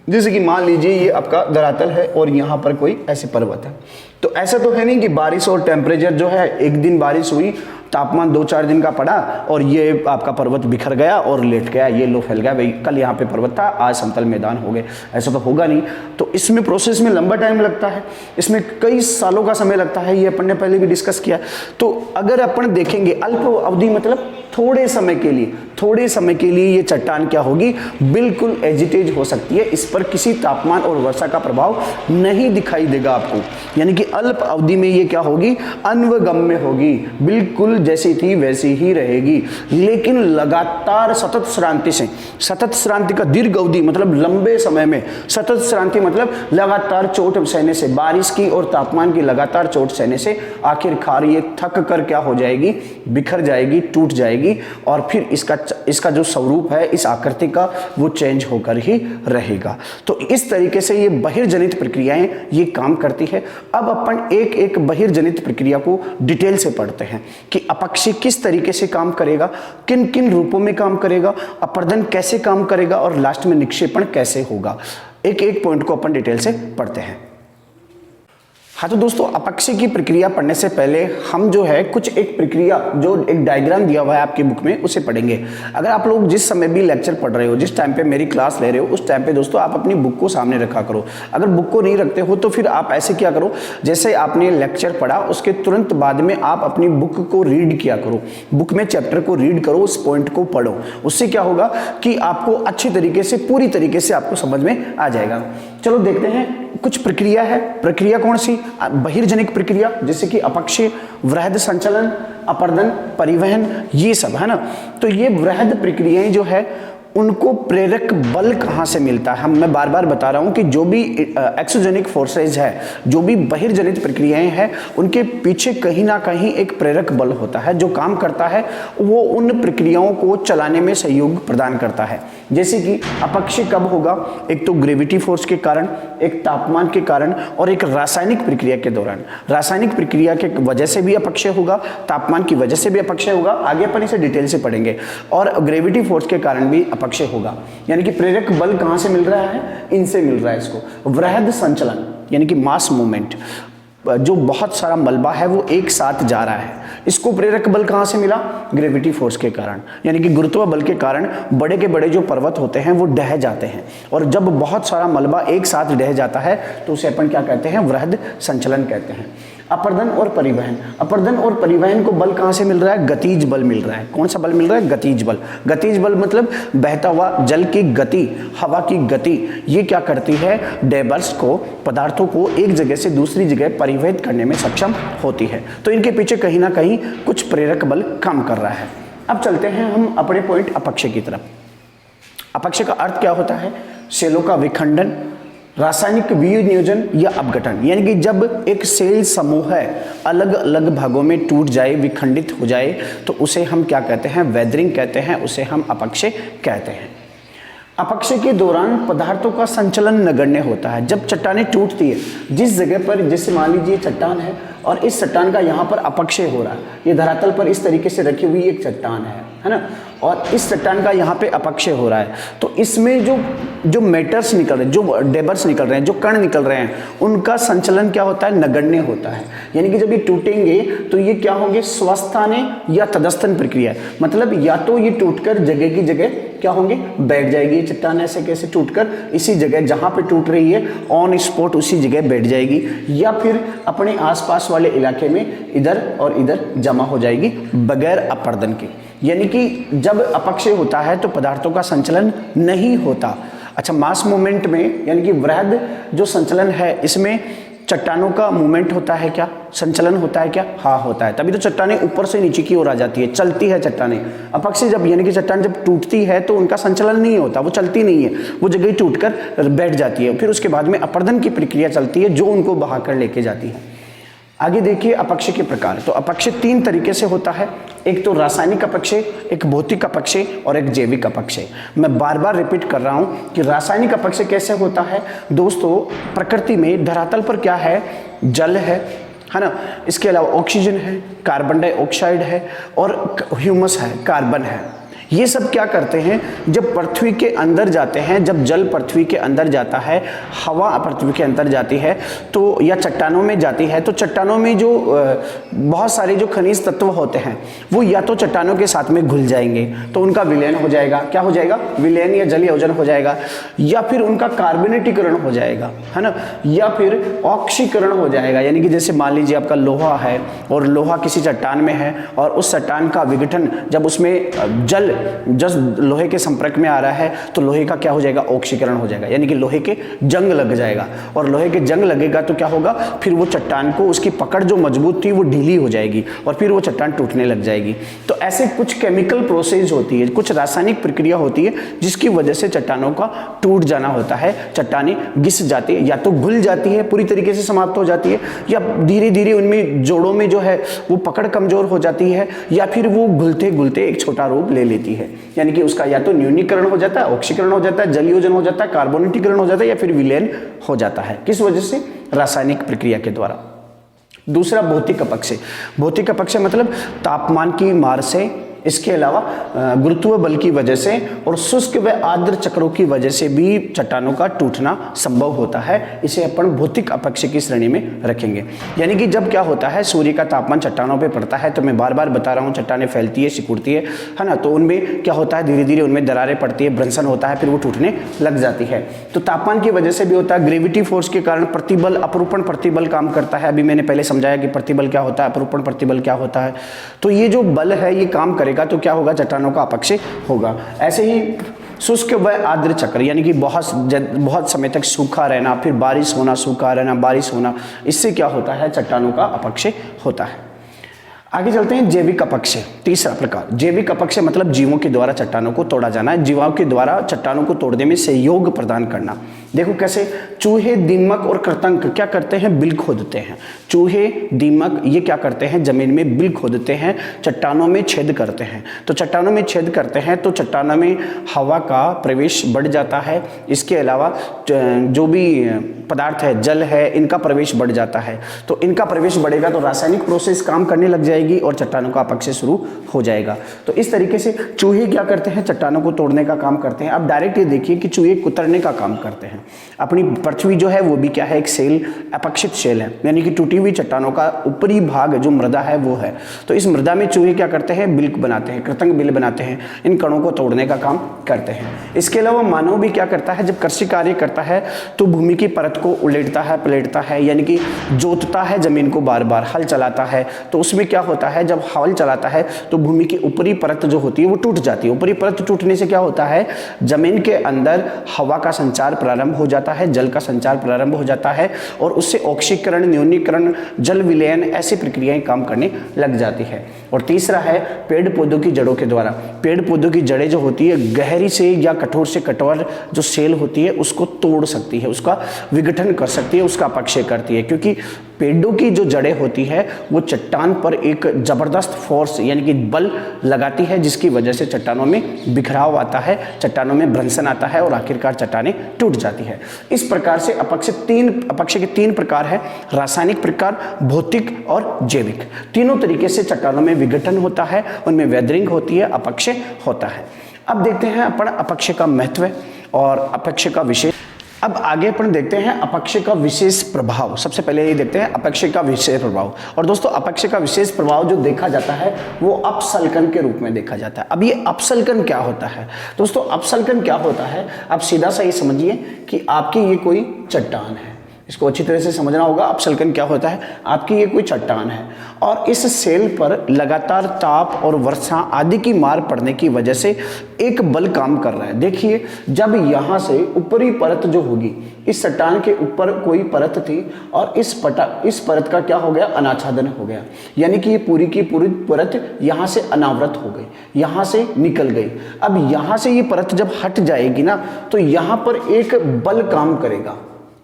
जैसे कि मान लीजिए ये आपका धरातल है और यहाँ पर कोई ऐसे पर्वत है, तो ऐसा तो है नहीं कि बारिश और टेम्परेचर जो है, एक दिन बारिश हुई, तापमान 2-4 दिन का पड़ा और ये आपका पर्वत बिखर गया और लेट गया, ये लो फैल गया, भाई कल यहाँ पे पर्वत था आज समतल मैदान हो गए, ऐसा तो होगा नहीं। तो इसमें प्रोसेस में लंबा टाइम लगता है, इसमें कई सालों का समय लगता है, ये अपन ने पहले भी डिस्कस किया। तो अगर अपन देखेंगे अल्प अवधि मतलब थोड़े समय के लिए, थोड़े समय के लिए ये चट्टान क्या होगी, बिल्कुल एजिटेज हो सकती है, इस पर किसी तापमान और वर्षा का प्रभाव नहीं दिखाई देगा आपको। यानी कि अल्प अवधि में ये क्या होगी, अन्वगम्य होगी, बिल्कुल जैसी थी वैसी ही रहेगी। लेकिन लगातार सतत श्रांति से, सतत श्रांति का दीर्घ अवधि मतलब लंबे समय में, सतत श्रांति मतलब लगातार चोट सहने से, बारिश की और तापमान की लगातार चोट सहने से आखिरकार ये थक कर क्या हो जाएगी, बिखर जाएगी, टूट जाएगी, और फिर इसका जो स्वरूप है, इस आकृति का, वो चेंज होकर ही रहेगा। तो इस तरीके से ये बहिर्जनित प्रक्रियाएं ये काम करती है। अब अपन एक एक बहिर्जनित प्रक्रिया को डिटेल से पढ़ते हैं कि अपक्षय किस तरीके से काम करेगा, किन किन रूपों में काम करेगा, अपर्दन कैसे काम करेगा और लास्ट में निक्षेपण कैसे होगा। एक एक पॉइंट को अपन डिटेल से पढ़ते हैं। हाँ तो दोस्तों, अपक्षय की प्रक्रिया पढ़ने से पहले हम जो है कुछ एक प्रक्रिया, जो एक डायग्राम दिया हुआ है आपकी बुक में, उसे पढ़ेंगे। अगर आप लोग जिस समय भी लेक्चर पढ़ रहे हो, जिस टाइम पे मेरी क्लास ले रहे हो, उस टाइम पे दोस्तों आप अपनी बुक को सामने रखा करो। अगर बुक को नहीं रखते हो तो फिर आप ऐसे क्या करो, जैसे आपने लेक्चर पढ़ा उसके तुरंत बाद में आप अपनी बुक को रीड किया करो, बुक में चैप्टर को रीड करो, उस पॉइंट को पढ़ो। उससे क्या होगा कि आपको अच्छी तरीके से, पूरी तरीके से आपको समझ में आ जाएगा। चलो देखते हैं, कुछ प्रक्रिया है। प्रक्रिया कौन सी, बहिर्जनिक प्रक्रिया, जैसे कि अपक्षय, वृहद संचलन, अपर्दन, परिवहन, ये सब है ना। तो ये वृहद प्रक्रियाएं जो है उनको प्रेरक बल कहाँ से मिलता है? मैं बार बार बता रहा हूँ कि जो भी एक्सोजेनिक फोर्सेज है, जो भी बहिर्जनित प्रक्रियाएं हैं, उनके पीछे कहीं ना कहीं एक प्रेरक बल होता है जो काम करता है, वो उन प्रक्रियाओं को चलाने में सहयोग प्रदान करता है। जैसे कि अपक्षय कब होगा? एक तो ग्रेविटी फोर्स के कारण, एक तापमान के कारण और एक रासायनिक प्रक्रिया के दौरान। रासायनिक प्रक्रिया के वजह से भी अपक्षय होगा, तापमान की वजह से भी अपक्षय होगा, आगे अपन इसे डिटेल से पढ़ेंगे, और ग्रेविटी फोर्स के कारण भी अपक्षय होगा। यानी कि प्रेरक बल कहां से मिल रहा है? इनसे मिल रहा है इसको। वृहद संचलन यानी कि मास मूवमेंट, जो बहुत सारा मलबा है वो एक साथ जा रहा है, इसको प्रेरक बल कहां से मिला? ग्रेविटी फोर्स के कारण। यानी कि गुरुत्व बल के कारण बड़े के बड़े जो पर्वत होते हैं वो ढह जाते हैं, और जब बहुत सारा मलबा एक साथ ढह जाता है तो उसे अपन क्या कहते हैं? वृहद संचलन कहते हैं। अपर्दन और परिवहन, अपर्दन और परिवहन को बल कहां से मिल रहा है? गतिज बल मिल रहा है। कौन सा बल मिल रहा है? गतिज बल। गतिज बल मतलब बहता हुआ जल की गति, हवा की गति, ये क्या करती है? डेबर्स को, पदार्थों को एक जगह से दूसरी जगह परिवहित करने में सक्षम होती है। तो इनके पीछे कहीं ना कहीं कुछ प्रेरक बल काम कर रहा है। अब चलते हैं हम अपने पॉइंट अपक्षय की तरफ। अपक्षय का अर्थ क्या होता है? सेलों का विखंडन, रासायनिक विनियोजन या अपघटन। यानी कि जब एक सेल समूह है अलग अलग भागों में टूट जाए, विखंडित हो जाए, तो उसे हम क्या कहते हैं? वेदरिंग कहते हैं, उसे हम अपक्षय कहते हैं। अपक्षय के दौरान पदार्थों का संचलन नगण्य होता है। जब चट्टानें टूटती है, जिस जगह पर, जैसे मान लीजिए चट्टान है और इस चट्टान का यहाँ पर अपक्षय हो रहा है, ये धरातल पर इस तरीके से रखी हुई एक चट्टान है ना, और इस चट्टान का यहाँ पे अपक्षय हो रहा है, तो इसमें जो मेटर्स निकल रहे हैं, जो डेबर्स निकल रहे हैं, जो कण निकल रहे हैं, उनका संचलन क्या होता है? नगण्य होता है। यानी कि जब ये टूटेंगे तो ये क्या होंगे? स्वस्थाने या तदस्थन प्रक्रिया, मतलब या तो ये टूटकर जगह की जगह क्या होंगे? बैठ जाएगी। ये चट्टान ऐसे कैसे टूटकर इसी जगह जहां पे टूट रही है ऑन स्पॉट उसी जगह बैठ जाएगी, या फिर अपने आसपास वाले इलाके में इधर और इधर जमा हो जाएगी बगैर अपर्दन के। यानी कि जब अपक्षय होता है तो पदार्थों का संचलन नहीं होता। अच्छा, मास मूवमेंट में यानी कि वृहद जो संचलन है, इसमें चट्टानों का मूवमेंट होता है क्या? संचलन होता है क्या? हाँ, होता है। तभी तो चट्टानें ऊपर से नीचे की ओर आ जाती है, चलती है चट्टानें। अपक्षय जब, यानी कि चट्टान जब टूटती है तो उनका संचलन नहीं होता, वो चलती नहीं है, वो जगह ही टूटकर बैठ जाती है। फिर उसके बाद में अपर्दन की प्रक्रिया चलती है जो उनको बहाकर लेके जाती है। आगे देखिए अपक्षय के प्रकार। तो अपक्षय 3 तरीके से होता है, एक तो रासायनिक अपक्षय, एक भौतिक अपक्षय और एक जैविक अपक्षय। मैं बार बार रिपीट कर रहा हूं कि रासायनिक अपक्षय कैसे होता है दोस्तों? प्रकृति में धरातल पर क्या है? जल है ना, इसके अलावा ऑक्सीजन है, कार्बन डाइऑक्साइड है और ह्यूमस है, कार्बन है। ये सब क्या करते हैं? जब पृथ्वी के अंदर जाते हैं, जब जल पृथ्वी के अंदर जाता है, हवा पृथ्वी के अंदर जाती है, तो या चट्टानों में जाती है, तो चट्टानों में जो बहुत सारे जो खनिज तत्व होते हैं वो या तो चट्टानों के साथ में घुल जाएंगे, तो उनका विलयन हो जाएगा। क्या हो जाएगा? विलयन या जलीय योजन हो जाएगा, या फिर उनका कार्बोनेटीकरण हो जाएगा, है ना, या फिर ऑक्सीकरण हो जाएगा। यानी कि जैसे मान लीजिए आपका लोहा है और लोहा किसी चट्टान में है, और उस चट्टान का विघटन जब उसमें जल जब लोहे के संपर्क में आ रहा है तो लोहे का क्या हो जाएगा? ऑक्सीकरण हो जाएगा। यानी कि लोहे के जंग लग जाएगा, और लोहे के जंग लगेगा तो क्या होगा? फिर वो चट्टान को, उसकी पकड़ जो मजबूत थी वो ढीली हो जाएगी और फिर वो चट्टान टूटने लग जाएगी। तो ऐसे कुछ केमिकल प्रोसेस होती है, कुछ रासायनिक प्रक्रिया होती है जिसकी वजह से चट्टानों का टूट जाना होता है। चट्टानें घिस जाती है, या तो घुल जाती है, पूरी तरीके से समाप्त हो जाती है, या धीरे धीरे उनमें जोड़ों में जो है वो पकड़ कमजोर हो जाती है, या फिर वो घुलते घुलते एक छोटा रूप ले लेती है। यानी कि उसका या तो न्यूनीकरण हो जाता है, ऑक्सीकरण हो जाता है, जलीयोजन हो जाता है, कार्बोनेटीकरण हो जाता है, या फिर विलयन हो जाता है। किस वजह से? रासायनिक प्रक्रिया के द्वारा। दूसरा भौतिक अपक्षय। भौतिक अपक्षय मतलब तापमान की मार से, इसके अलावा गुरुत्व बल की वजह से और शुष्क व आर्द्र चक्रों की वजह से भी चट्टानों का टूटना संभव होता है। इसे अपन भौतिक अपक्षय की श्रेणी में रखेंगे। यानी कि जब क्या होता है, सूर्य का तापमान चट्टानों पे पड़ता है, तो मैं बार बार बता रहा हूँ, चट्टानें फैलती है, सिकुड़ती है ना, तो उनमें क्या होता है? धीरे धीरे उनमें दरारें पड़ती है, भ्रंशन होता है, फिर वो टूटने लग जाती है। तो तापमान की वजह से भी होता है। ग्रेविटी फोर्स के कारण प्रतिबल, अपरूपण प्रतिबल काम करता है। अभी मैंने पहले समझाया कि प्रतिबल क्या होता है, अपरूपण प्रतिबल क्या होता है। तो ये जो बल है ये काम करेगा तो क्या होगा? चट्टानों का अपक्षय होगा। ऐसे ही शुष्क व आर्द्र चक्र, यानी कि बहुत समय तक सूखा रहना, फिर बारिश होना, सूखा रहना, बारिश होना, इससे क्या होता है? चट्टानों का अपक्षय होता है। आगे चलते हैं जैविक अपक्षय। तीसरा प्रकार, जैविक अपक्षय मतलब जीवों के द्वारा चट्टानों को तोड़ा जाना, जीवों के द्वारा चट्टानों को तोड़ने में सहयोग प्रदान करना। देखो कैसे, चूहे, दीमक और कृंतक क्या करते हैं, बिल खोदते हैं। चूहे, दीमक ये क्या करते हैं, जमीन में बिल खोदते हैं, चट्टानों में छेद करते हैं। तो चट्टानों में छेद करते हैं तो चट्टानों में हवा का प्रवेश बढ़ जाता है। इसके अलावा जो भी पदार्थ है, जल है, इनका प्रवेश बढ़ जाता है। तो इनका प्रवेश बढ़ेगा तो रासायनिक प्रोसेस काम करने लग जाएगी और चट्टानों का अपक्षय शुरू हो जाएगा। तो इस तरीके से चूहे क्या करते हैं, चट्टानों को तोड़ने का काम करते हैं। अब डायरेक्ट ये देखिए कि चूहे कुतरने का काम करते हैं। अपनी पृथ्वी जो है वो भी क्या है, एक सेल, अपक्षित सेल है, यानी कि टूटी हुई चट्टानों का ऊपरी भाग जो मृदा है वो है। तो इस मृदा में चूहे क्या करते हैं, बिल बनाते हैं, कृंतक बिल बनाते हैं, इन कणों को तोड़ने का काम करते हैं। इसके अलावा मानव भी क्या करता है, जब कृषि कार्य करता है तो भूमि की परत को उलेटता है, पलटता है, यानी कि जोतता है जमीन को, बार बार हल चलाता है। तो उसमें क्या होता है, जब हल चलाता है तो भूमि की ऊपरी परत जो होती है वो टूट जाती है। ऊपरी परत टूटने से क्या होता है, जमीन के अंदर हवा का संचार प्रारंभ हो जाता है, जल का संचार प्रारंभ हो जाता है और उससे ऑक्सीकरण, न्यूनीकरण, जल विलयन ऐसी प्रक्रियाएं काम करने लग जाती है। और तीसरा है पेड़ पौधों की जड़ों के द्वारा। पेड़ पौधों की जड़ें जो होती है गहरी से या कठोर से कठोर जो सेल होती है उसको तोड़ सकती है, उसका विघटन कर सकती है, उसका अपक्षय करती है। क्योंकि पेड़ों की जो जड़ें होती है वो चट्टान पर एक जबरदस्त फोर्स यानी कि बल लगाती है, जिसकी वजह से चट्टानों में बिखराव आता है, चट्टानों में भ्रंशन आता है और आखिरकार चट्टानें टूट जाती है। इस प्रकार से अपक्षय के तीन प्रकार है, रासायनिक प्रकार, भौतिक और जैविक। तीनों तरीके से चट्टानों में विघटन होता है, उनमें वेदरिंग होती है, अपक्षय होता है। अब देखते हैं अपन अपक्षय का महत्व और अपक्षय का विशेष। अब आगे अपन देखते हैं अपक्षय का विशेष प्रभाव। सबसे पहले ये देखते हैं अपक्षय का विशेष प्रभाव। और दोस्तों अपक्षय का विशेष प्रभाव जो देखा जाता है वो अपसल्कन के रूप में देखा जाता है। अब ये अपसल्कन क्या होता है दोस्तों, अपसल्कन क्या होता है, आप सीधा सा ये समझिए कि आपकी ये कोई चट्टान है, इसको अच्छी तरह से समझना होगा। अपसल्कन क्या होता है, आपकी ये कोई चट्टान है और इस सेल पर लगातार ताप और वर्षा आदि की मार पड़ने की वजह से एक बल काम कर रहा है। देखिए, जब यहाँ से ऊपरी परत जो होगी, इस चट्टान के ऊपर कोई परत थी और इस परत का क्या हो गया, अनाच्छादन हो गया, यानी कि ये पूरी की पूरी परत यहाँ से अनावृत हो गई, यहाँ से निकल गई। अब यहाँ से ये परत जब हट जाएगी ना तो यहाँ पर एक बल काम करेगा,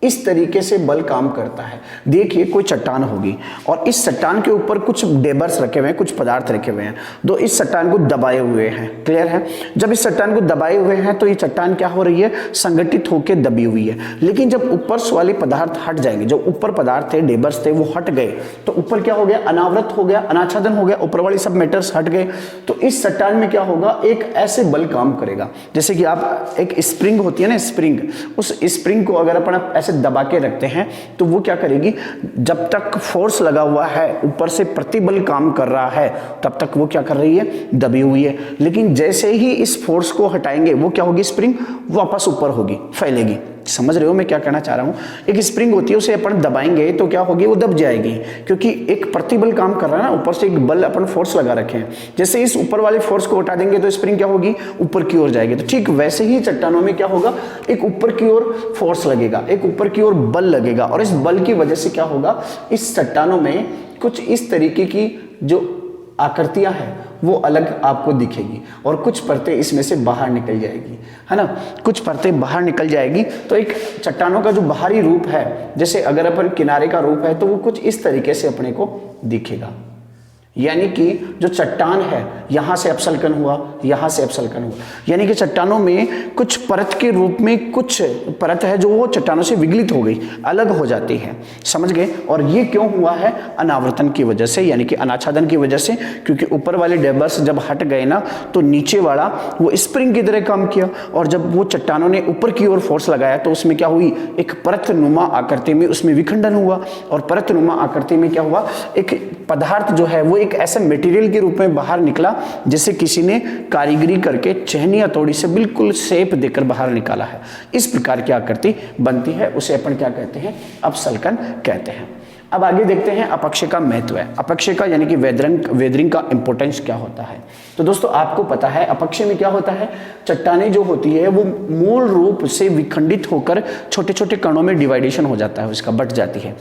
इस तरीके से बल काम करता है। देखिए कोई चट्टान होगी और इस चट्टान के ऊपर कुछ डेबर्स रखे हुए हैं, कुछ पदार्थ रखे हुए हैं, तो इस चट्टान को दबाए हुए हैं। क्लियर है, जब इस चट्टान को दबाए हुए हैं तो ये चट्टान क्या हो रही है, संगठित होकर दबी हुई है। लेकिन जब ऊपर वाले पदार्थ हट जाएंगे, जो ऊपर पदार्थ थे, डेबर्स थे, वो हट गए तो ऊपर क्या हो गया, अनावृत हो गया, अनाच्छादन हो गया, ऊपर वाले सब मैटर्स हट गए। तो इस चट्टान में क्या होगा, एक ऐसे बल काम करेगा जैसे कि आप एक स्प्रिंग होती है ना, स्प्रिंग, उस स्प्रिंग को अगर अपन ऐसे दबा के रखते हैं तो वो क्या करेगी, जब तक फोर्स लगा हुआ है, ऊपर से प्रतिबल काम कर रहा है, तब तक वो क्या कर रही है, दबी हुई है। लेकिन जैसे ही इस फोर्स को हटाएंगे वो क्या होगी, स्प्रिंग वापस ऊपर होगी, फैलेगी। समझ रहे हो मैं क्या कहना चाह रहा हूं, एक स्प्रिंग होती है, उसे अपन दबाएंगे तो क्या होगी, वो दब जाएगी, क्योंकि एक प्रतिबल काम कर रहा है ना, ऊपर से एक बल अपन फोर्स लगा रखे हैं। जैसे इस ऊपर वाले फोर्स को हटा देंगे तो स्प्रिंग क्या होगी, ऊपर की ओर जाएगी। तो ठीक वैसे ही चट्टानों में क्या होगा, एक ऊपर की ओर फोर्स लगेगा, एक ऊपर की ओर बल लगेगा और इस बल की वजह से क्या होगा, इस चट्टानों में कुछ इस तरीके की जो आकृतियां हैं वो अलग आपको दिखेगी और कुछ परतें इसमें से बाहर निकल जाएगी, है ना, कुछ परतें बाहर निकल जाएगी। तो एक चट्टानों का जो बाहरी रूप है, जैसे अगर अपन किनारे का रूप है तो वो कुछ इस तरीके से अपने को दिखेगा, यानी कि जो चट्टान है यहां से अपसल्कन हुआ, यहां से अपसल्कन हुआ, यानी कि चट्टानों में कुछ परत के रूप में कुछ परत है जो वो चट्टानों से विगलित हो गई, अलग हो जाती है। समझ गए, और ये क्यों हुआ है, अनावर्तन की वजह से, यानी कि अनाच्छादन की वजह से, क्योंकि ऊपर वाले डेबर्स जब हट गए ना तो नीचे वाला वो स्प्रिंग की तरह काम किया और जब वो चट्टानों ने ऊपर की ओर फोर्स लगाया तो उसमें क्या हुई, एक परत नुमा आकृति में उसमें विखंडन हुआ और परत नुमा आकृति में क्या हुआ, एक पदार्थ जो है वो एक ऐसे मटेरियल के रूप में बाहर निकला जैसे किसी ने कारीगरी करके छेनी हथौड़ी से बिल्कुल शेप देकर बाहर निकाला है। इस प्रकार की आकृति बनती है, उसे अपन क्या कहते हैं, अपसल्कन कहते हैं। अब आगे देखते हैं अपक्षय का महत्व है, अपक्षय का यानी कि वेदरिंग का इंपॉर्टेंस क्या होता है। तो दोस्तों आपको पता है अपक्षय में क्या होता है, चट्टानें जो होती है वो मूल रूप से विखंडित होकर छोटे छोटे कणों में डिवाइडेशन हो जाता है, उसका बट जाती है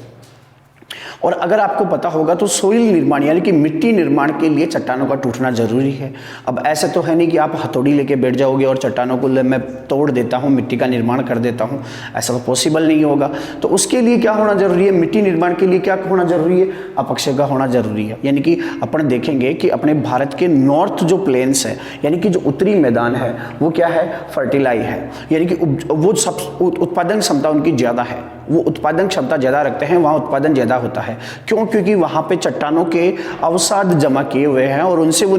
और अगर आपको पता होगा तो सोइल निर्माण यानी कि मिट्टी निर्माण के लिए चट्टानों का टूटना जरूरी है। अब ऐसे तो है नहीं कि आप हथौड़ी लेके बैठ जाओगे और चट्टानों को मैं तोड़ देता हूँ, मिट्टी का निर्माण कर देता हूँ, ऐसा तो पॉसिबल नहीं होगा। तो उसके लिए क्या होना जरूरी है, मिट्टी निर्माण के लिए क्या होना जरूरी है, अपक्षय का होना जरूरी है। यानी कि अपन देखेंगे कि अपने भारत के नॉर्थ जो प्लेन्स है यानी कि जो उत्तरी मैदान है वो क्या है, फर्टिलाई है, यानी कि वो सब उत्पादन क्षमता उनकी ज़्यादा है, वो उत्पादन क्षमता ज़्यादा रखते हैं, वहाँ उत्पादन ज़्यादा होता है। क्यों? क्योंकि वहाँ पे चट्टानों के अवसाद जमा किए हुए हैं और उनसे वो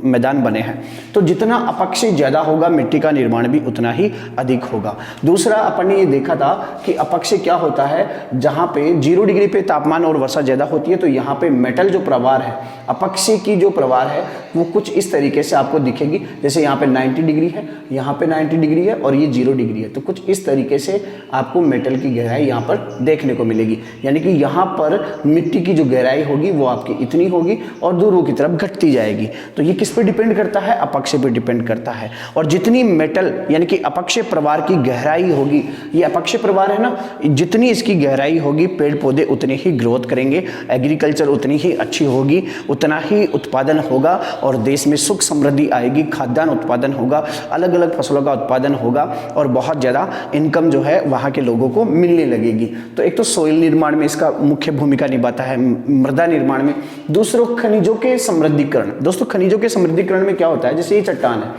मैदान बने हैं। तो जितना अपक्षय ज़्यादा होगा मिट्टी का निर्माण भी उतना ही अधिक होगा। दूसरा अपन ने ये देखा था कि अपक्षय क्या होता है, जहाँ पे 0 डिग्री पे तापमान और वर्षा ज़्यादा होती है तो यहाँ पे मेटल जो प्रवार है, अपक्षय की जो प्रवार है वो कुछ इस तरीके से आपको दिखेगी। जैसे यहाँ पे 90 डिग्री है, यहाँ पे 90 डिग्री है और ये 0 डिग्री है, तो कुछ इस तरीके से आपको मेटल की गहराई यहाँ पर देखने को मिलेगी। यानी कि यहाँ पर मिट्टी की जो गहराई होगी वो आपकी इतनी होगी और दूरों की तरफ घटती जाएगी। तो ये किस पे डिपेंड करता है, अपक्षय पे डिपेंड करता है। और जितनी मेटल यानी कि अपक्षय प्रवार की गहराई होगी, ये अपक्षय प्रवार है ना, जितनी इसकी गहराई होगी पेड़ पौधे उतने ही ग्रोथ करेंगे, एग्रीकल्चर उतनी ही अच्छी होगी, उतना ही उत्पादन होगा और देश में सुख समृद्धि आएगी, खाद्यान्न उत्पादन होगा, अलग अलग फसलों का उत्पादन होगा और बहुत ज़्यादा इनकम जो है वहाँ के लोगों को मिलने लगेगी। तो एक तो सोइल निर्माण में इसका मुख्य भूमिका निभाता है, मृदा निर्माण में। दूसरों खनिजों के समृद्धिकरण। दोस्तों खनिजों के समृद्धिकरण में क्या होता है, जैसे ये चट्टान है,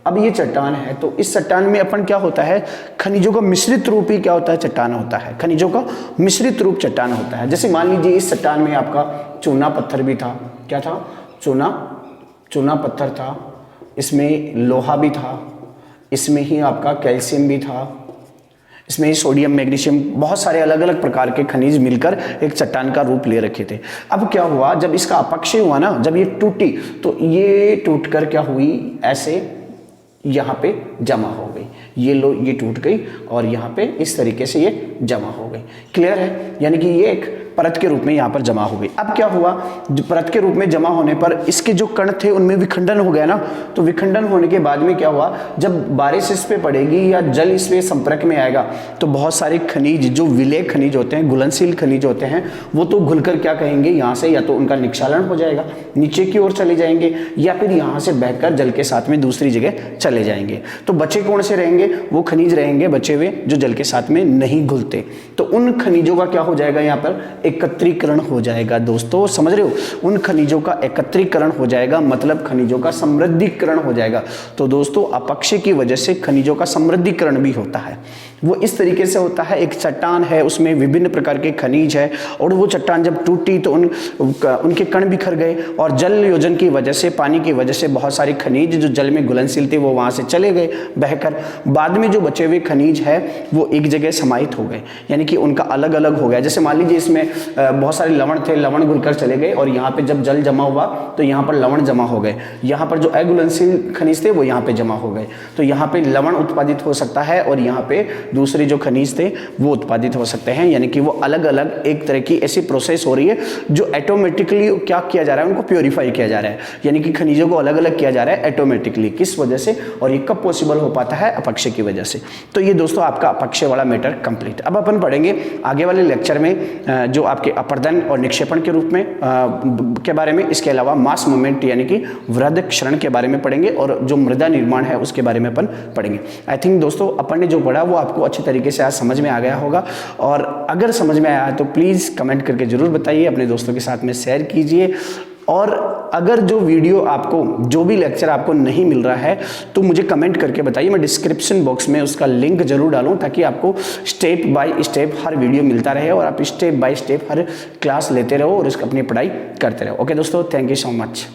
अब ये चट्टान है तो इस चट्टान में अपन क्या होता है, खनिजों का मिश्रित रूप ही क्या होता है, चट्टान होता है, खनिजों का मिश्रित रूप चट्टान होता है। जैसे मान लीजिए इस चट्टान में आपका चूना पत्थर भी था, क्या था, चूना पत्थर था, इसमें लोहा भी था, इसमें ही आपका कैल्शियम भी था, इसमें सोडियम मैग्नीशियम, बहुत सारे अलग अलग प्रकार के खनिज मिलकर एक चट्टान का रूप ले रखे थे। अब क्या हुआ, जब इसका अपक्षय हुआ ना, जब ये टूटी तो ये टूटकर क्या हुई, ऐसे यहाँ पे जमा हो गई, ये टूट गई और यहाँ पे इस तरीके से ये जमा हो गई। क्लियर है, यानी कि ये एक परत के रूप में यहाँ पर जमा हो गई। अब क्या हुआ, जो परत के रूप में जमा होने पर इसके जो कण थे उनमें विखंडन हो गया ना, तो विखंडन होने के बाद में क्या हुआ, जब बारिश इस पे पड़ेगी या जल इसमें संपर्क में आएगा तो बहुत सारे खनिज जो विलेय खनिज होते हैं, घुलनशील खनिज होते हैं, वो तो घुलकर क्या कहेंगे यहाँ से या तो उनका निक्षालन हो जाएगा, नीचे की ओर चले जाएंगे, या फिर यहाँ से बहकर जल के साथ में दूसरी जगह चले जाएंगे। तो बचे कौन से रहेंगे, वो खनिज रहेंगे बचे हुए जो जल के साथ में नहीं घुलते। तो उन खनिजों का क्या हो जाएगा, यहाँ पर एकत्रीकरण हो जाएगा। दोस्तों समझ रहे हो, उन खनिजों का एकत्रीकरण हो जाएगा, मतलब खनिजों का समृद्धिकरण हो जाएगा। तो दोस्तों अपक्षय की वजह से खनिजों का समृद्धिकरण भी होता है। वो इस तरीके से होता है, एक चट्टान है उसमें विभिन्न प्रकार के खनिज है और वो चट्टान जब टूटी तो उनके कण बिखर गए और जल योजन की वजह से, पानी की वजह से बहुत सारे खनिज जो जल में घुलनशील थे वो वहाँ से चले गए बहकर। बाद में जो बचे हुए खनिज है वो एक जगह समाहित हो गए, यानी कि उनका अलग अलग हो गया। जैसे मान लीजिए इसमें बहुत सारे लवण थे, लवण घुलकर चले गए और यहाँ पे जब जल जमा हुआ तो यहाँ पर लवण जमा हो गए, यहाँ पर जो अघुलनशील खनिज थे वो यहाँ पे जमा हो गए, तो यहाँ पे लवण उत्पादित हो सकता है और यहाँ पे दूसरे जो खनिज थे वो उत्पादित हो सकते हैं। यानी कि वो अलग अलग एक तरह की ऐसी प्रोसेस हो रही है जो ऑटोमेटिकली क्या किया जा रहा है, उनको प्योरीफाई किया जा रहा है, यानी कि खनिजों को अलग अलग किया जा रहा है ऑटोमेटिकली। किस वजह से, और ये कब पॉसिबल हो पाता है, अपक्षय की वजह से। तो ये दोस्तों आपका अपक्षय वाला मैटर कंप्लीट। अब अपन पढ़ेंगे आगे वाले लेक्चर में जो आपके अपर्दन और निक्षेपण के रूप में के बारे में, इसके अलावा मास मूवमेंट यानी कि वृहद क्षरण के बारे में पढ़ेंगे और जो मृदा निर्माण है उसके बारे में अपन पढ़ेंगे। आई थिंक दोस्तों अपन ने जो पढ़ा वो आपको अच्छी तरीके से आज समझ में आ गया होगा, और अगर समझ में आया तो प्लीज़ कमेंट करके ज़रूर बताइए, अपने दोस्तों के साथ में शेयर कीजिए। और अगर जो वीडियो आपको, जो भी लेक्चर आपको नहीं मिल रहा है तो मुझे कमेंट करके बताइए, मैं डिस्क्रिप्शन बॉक्स में उसका लिंक जरूर डालूं ताकि आपको step by step her video मिलता रहे और आप step by step her class लेते रहो और उसकी अपनी पढ़ाई करते रहो। ओके दोस्तों, थैंक यू सो मच।